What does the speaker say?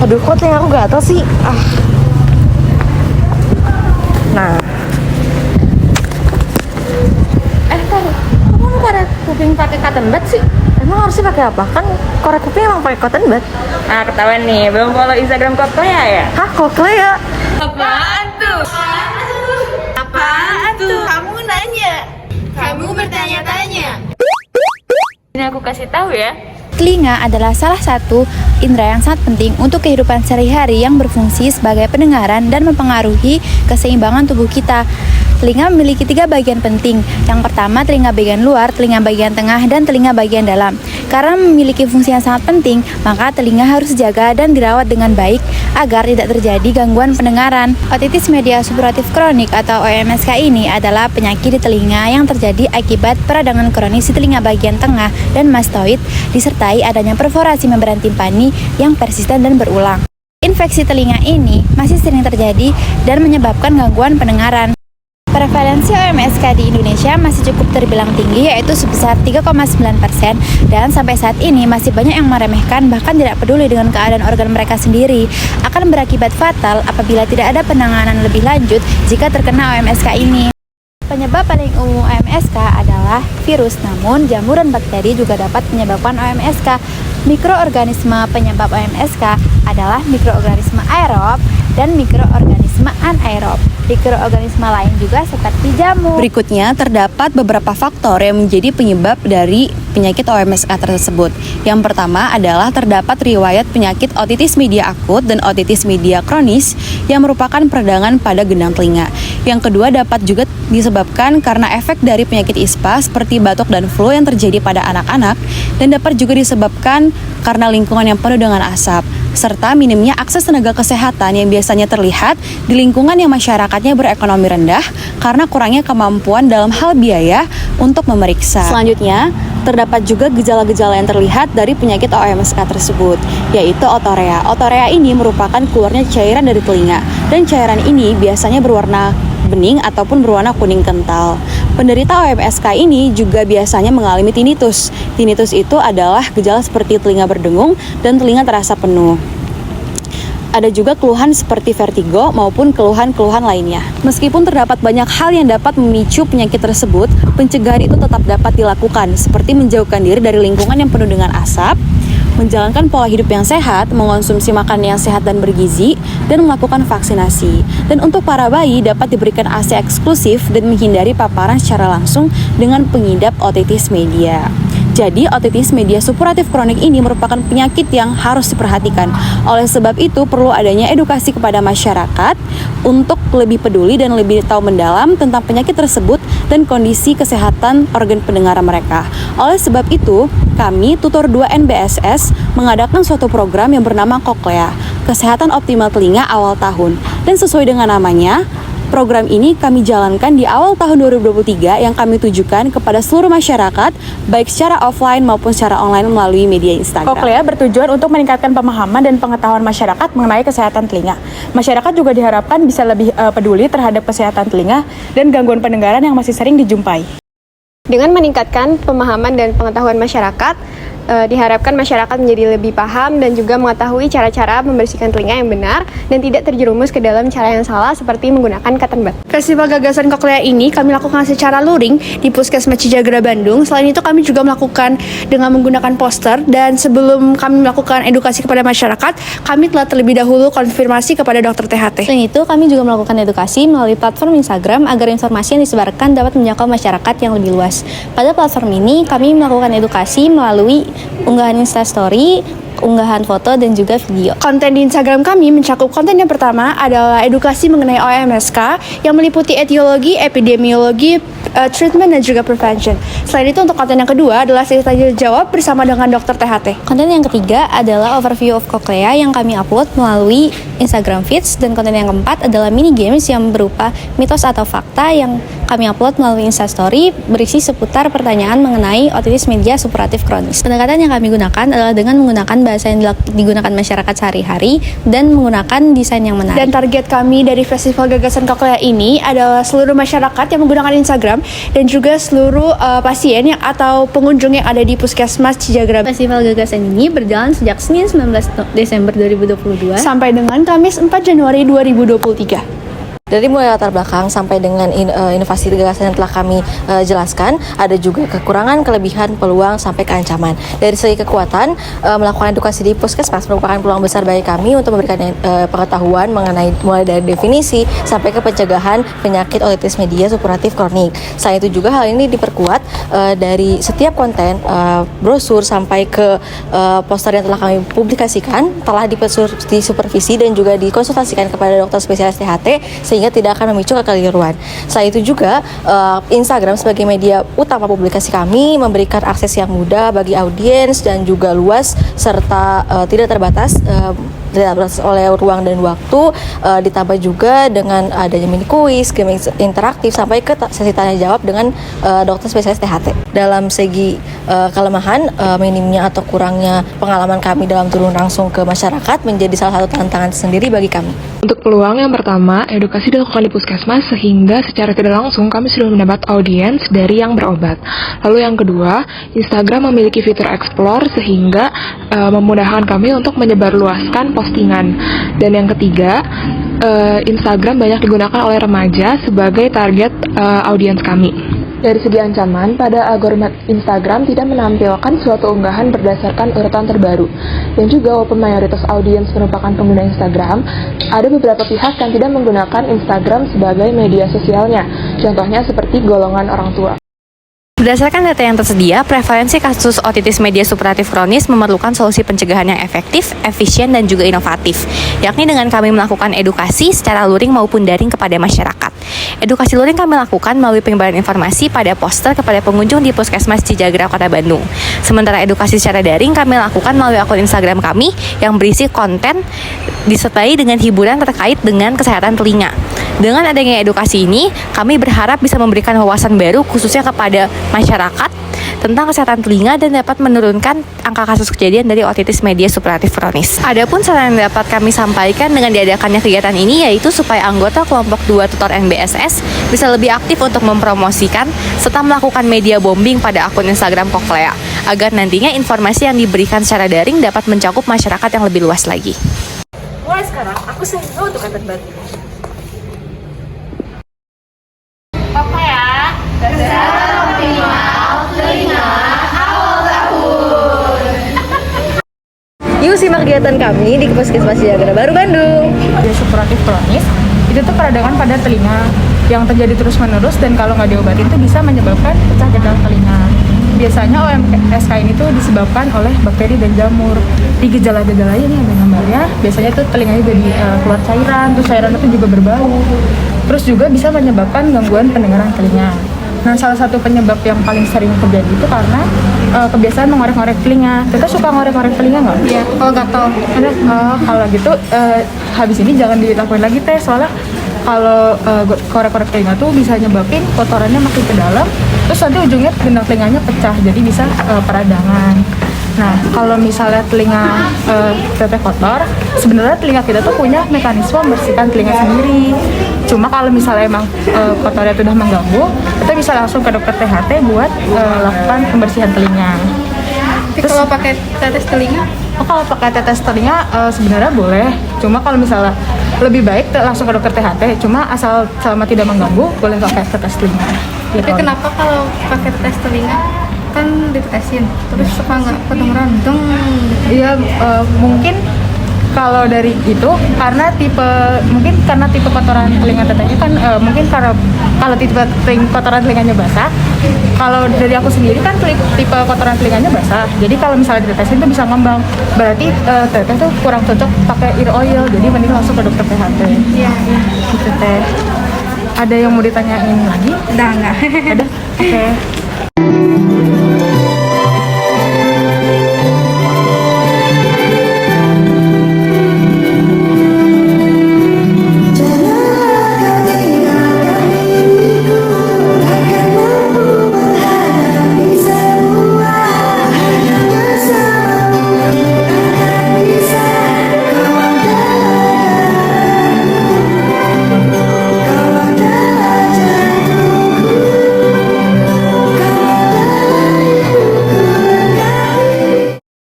Aduh, kok telinga aku gatal sih? Nah. Kamu korek kuping pakai cotton bud sih? Emang harusnya pakai apa? Kan korek kuping emang pakai cotton bud. Nah, ketahuan nih, belum follow Instagram Koklea ya? Hah, Koklea? Apaan tuh? Apaan tuh? Kamu nanya. Kamu bertanya-tanya. Ini aku kasih tahu ya. Telinga adalah salah satu indera yang sangat penting untuk kehidupan sehari-hari yang berfungsi sebagai pendengaran dan mempengaruhi keseimbangan tubuh kita. Telinga memiliki 3 bagian penting. Yang pertama, telinga bagian luar, telinga bagian tengah, dan telinga bagian dalam. Karena memiliki fungsi yang sangat penting, maka telinga harus dijaga dan dirawat dengan baik agar tidak terjadi gangguan pendengaran. Otitis media supuratif kronik atau OMSK ini adalah penyakit di telinga yang terjadi akibat peradangan kronis di telinga bagian tengah dan mastoid, disertai adanya perforasi membran timpani yang persisten dan berulang. Infeksi telinga ini masih sering terjadi dan menyebabkan gangguan pendengaran. Prevalensi OMSK di Indonesia masih cukup terbilang tinggi, yaitu sebesar 3,9%, dan sampai saat ini masih banyak yang meremehkan bahkan tidak peduli dengan keadaan organ mereka sendiri. Akan berakibat fatal apabila tidak ada penanganan lebih lanjut jika terkena OMSK ini. Penyebab paling umum OMSK adalah virus, namun jamur dan bakteri juga dapat menyebabkan OMSK. Mikroorganisme penyebab OMSK adalah mikroorganisme aerob dan mikroorganisme anaerob. Mikroorganisme lain juga seperti jamur. Berikutnya, terdapat beberapa faktor yang menjadi penyebab dari penyakit OMSK tersebut. Yang pertama adalah terdapat riwayat penyakit otitis media akut dan otitis media kronis yang merupakan peradangan pada gendang telinga. Yang kedua dapat juga disebabkan karena efek dari penyakit ISPA seperti batuk dan flu yang terjadi pada anak-anak, dan dapat juga disebabkan karena lingkungan yang penuh dengan asap, serta minimnya akses tenaga kesehatan yang biasanya terlihat di lingkungan yang masyarakatnya berekonomi rendah karena kurangnya kemampuan dalam hal biaya untuk memeriksa. Selanjutnya, terdapat juga gejala-gejala yang terlihat dari penyakit OMSK tersebut, yaitu otorea. Otorea ini merupakan keluarnya cairan dari telinga, dan cairan ini biasanya berwarna bening ataupun berwarna kuning kental. Penderita OMSK ini juga biasanya mengalami tinnitus. Tinnitus itu adalah gejala seperti telinga berdengung dan telinga terasa penuh. Ada juga keluhan seperti vertigo maupun keluhan-keluhan lainnya. Meskipun terdapat banyak hal yang dapat memicu penyakit tersebut, pencegahan itu tetap dapat dilakukan, seperti menjauhkan diri dari lingkungan yang penuh dengan asap, menjalankan pola hidup yang sehat, mengonsumsi makanan yang sehat dan bergizi, dan melakukan vaksinasi. Dan untuk para bayi dapat diberikan ASI eksklusif dan menghindari paparan secara langsung dengan pengidap otitis media. Jadi, otitis media supuratif kronik ini merupakan penyakit yang harus diperhatikan. Oleh sebab itu, perlu adanya edukasi kepada masyarakat untuk lebih peduli dan lebih tahu mendalam tentang penyakit tersebut dan kondisi kesehatan organ pendengaran mereka. Oleh sebab itu, kami, Tutor 2 NBSS, mengadakan suatu program yang bernama Koklea, Kesehatan Optimal Telinga Awal Tahun. Dan sesuai dengan namanya, program ini kami jalankan di awal tahun 2023 yang kami tujukan kepada seluruh masyarakat, baik secara offline maupun secara online melalui media Instagram. Koklea bertujuan untuk meningkatkan pemahaman dan pengetahuan masyarakat mengenai kesehatan telinga. Masyarakat juga diharapkan bisa lebih peduli terhadap kesehatan telinga dan gangguan pendengaran yang masih sering dijumpai. Dengan meningkatkan pemahaman dan pengetahuan masyarakat, diharapkan masyarakat menjadi lebih paham dan juga mengetahui cara-cara membersihkan telinga yang benar dan tidak terjerumus ke dalam cara yang salah seperti menggunakan cotton bud. Festival Gagasan Koklea ini kami lakukan secara luring di Puskesmas Cijagra Bandung. Selain itu kami juga melakukan dengan menggunakan poster, dan sebelum kami melakukan edukasi kepada masyarakat, kami telah terlebih dahulu konfirmasi kepada Dr. THT. Selain itu, kami juga melakukan edukasi melalui platform Instagram agar informasi yang disebarkan dapat menjangkau masyarakat yang lebih luas. Pada platform ini, kami melakukan edukasi melalui unggahan Instastory, unggahan foto, dan juga video. Konten di Instagram kami mencakup konten yang pertama adalah edukasi mengenai OMSK yang meliputi etiologi, epidemiologi, treatment, dan juga prevention. Selain itu, untuk konten yang kedua adalah sesi tanya jawab bersama dengan Dr. THT. Konten yang ketiga adalah overview of Koklea yang kami upload melalui Instagram Feeds, dan konten yang keempat adalah mini games yang berupa mitos atau fakta yang kami upload melalui Instastory berisi seputar pertanyaan mengenai otitis media supuratif kronis. Pendekatan yang kami gunakan adalah dengan menggunakan bahasa yang digunakan masyarakat sehari-hari dan menggunakan desain yang menarik. Dan target kami dari Festival Gagasan Koklea ini adalah seluruh masyarakat yang menggunakan Instagram Cijagram dan juga seluruh pasien yang atau pengunjung yang ada di Puskesmas Cijagram. Festival Gagasan ini berjalan sejak Senin 19 Desember 2022 Sampai dengan Kamis 4 Januari 2023. Dari mulai latar belakang sampai dengan inovasi gagasan yang telah kami jelaskan, ada juga kekurangan, kelebihan, peluang, sampai ke ancaman. Dari segi kekuatan, melakukan edukasi di Puskesmas merupakan peluang besar bagi kami untuk memberikan pengetahuan mengenai mulai dari definisi sampai ke pencegahan penyakit otitis media supuratif kronik. Selain itu juga hal ini diperkuat dari setiap konten, brosur sampai ke poster yang telah kami publikasikan, telah disupervisi dan juga dikonsultasikan kepada dokter spesialis THT sehingga tidak akan memicu kekeliruan. Selain itu juga Instagram sebagai media utama publikasi kami memberikan akses yang mudah bagi audiens dan juga luas serta tidak terbatas oleh ruang dan waktu, ditambah juga dengan adanya mini kuis, game interaktif sampai ke sesi tanya jawab dengan dokter spesialis THT. Dalam segi kelemahan, minimnya atau kurangnya pengalaman kami dalam turun langsung ke masyarakat menjadi salah satu tantangan sendiri bagi kami. Untuk peluang yang pertama, edukasi dilakukan di Puskesmas sehingga secara tidak langsung kami sudah mendapat audiens dari yang berobat. Lalu yang kedua, Instagram memiliki fitur explore sehingga memudahkan kami untuk menyebarluaskan postingan. Dan yang ketiga, Instagram banyak digunakan oleh remaja sebagai target audiens kami. Dari segi ancaman, pada algoritma Instagram tidak menampilkan suatu unggahan berdasarkan urutan terbaru. Dan juga walaupun mayoritas audiens merupakan pengguna Instagram, ada beberapa pihak yang tidak menggunakan Instagram sebagai media sosialnya. Contohnya seperti golongan orang tua. Berdasarkan data yang tersedia, prevalensi kasus otitis media supuratif kronis memerlukan solusi pencegahan yang efektif, efisien, dan juga inovatif, yakni dengan kami melakukan edukasi secara luring maupun daring kepada masyarakat. Edukasi luring kami lakukan melalui penyebaran informasi pada poster kepada pengunjung di Puskesmas Cijagra, Kota Bandung. Sementara edukasi secara daring kami lakukan melalui akun Instagram kami yang berisi konten disertai dengan hiburan terkait dengan kesehatan telinga. Dengan adanya edukasi ini, kami berharap bisa memberikan wawasan baru khususnya kepada masyarakat tentang kesehatan telinga dan dapat menurunkan angka kasus kejadian dari otitis media supuratif kronis. Adapun saran yang dapat kami sampaikan dengan diadakannya kegiatan ini yaitu supaya anggota kelompok 2 tutor NBSS bisa lebih aktif untuk mempromosikan serta melakukan media bombing pada akun Instagram Koklea agar nantinya informasi yang diberikan secara daring dapat mencakup masyarakat yang lebih luas lagi. Mulai sekarang, aku sengaja untuk kata batu. Oke ya. Yuk simak kegiatan kami di Puskesmas Cijagra Baru Bandung. Media supuratif kronis itu tuh peradangan pada telinga yang terjadi terus-menerus dan kalau nggak diobatin itu bisa menyebabkan pecah gagal telinga. Biasanya OMSK ini tuh disebabkan oleh bakteri dan jamur. Di gejala-gejalanya nih ada gambarnya. Biasanya tuh telinganya jadi keluar cairan, terus cairan itu juga berbau. Terus juga bisa menyebabkan gangguan pendengaran telinga. Nah, salah satu penyebab yang paling sering terjadi itu karena kebiasaan mengorek-ngorek telinga. Kita suka ngorek-ngorek telinga nggak? Iya. Kalau gatal. Kalau gitu habis ini jangan dilakuin lagi teh, soalnya kalau korek-korek telinga tuh bisa nyebabin kotorannya makin ke dalam, terus nanti ujungnya gendang telinganya pecah, jadi bisa peradangan. Nah, kalau misalnya telinga teteh kotor, sebenarnya telinga kita tuh punya mekanisme membersihkan telinga sendiri. Cuma kalau misalnya emang kotornya sudah mengganggu, kita bisa langsung ke dokter THT buat lakukan pembersihan telinga. Terus kalau pakai tetes telinga? Oh, kalau pakai tetes telinga sebenarnya boleh. Cuma kalau misalnya lebih baik langsung ke dokter THT. Cuma asal selama tidak mengganggu, boleh pakai tetes telinga. Gitu. Tapi kenapa kalau pakai tetes telinga? Kan ditetesin, terus suka nggak kedengeran deng? Iya, mungkin kalau dari itu karena tipe kotoran telinga tetehnya kan mungkin karena kalau kotoran telinganya basah. Kalau dari aku sendiri kan tipe kotoran telinganya basah, jadi kalau misalnya ditetesin itu bisa ngembang, berarti teteh tuh kurang cocok pakai ear oil, jadi mending langsung ke dokter THT. Iya, gitu teh. Ada yang mau ditanyain lagi? Udah nggak? Ada? Oke.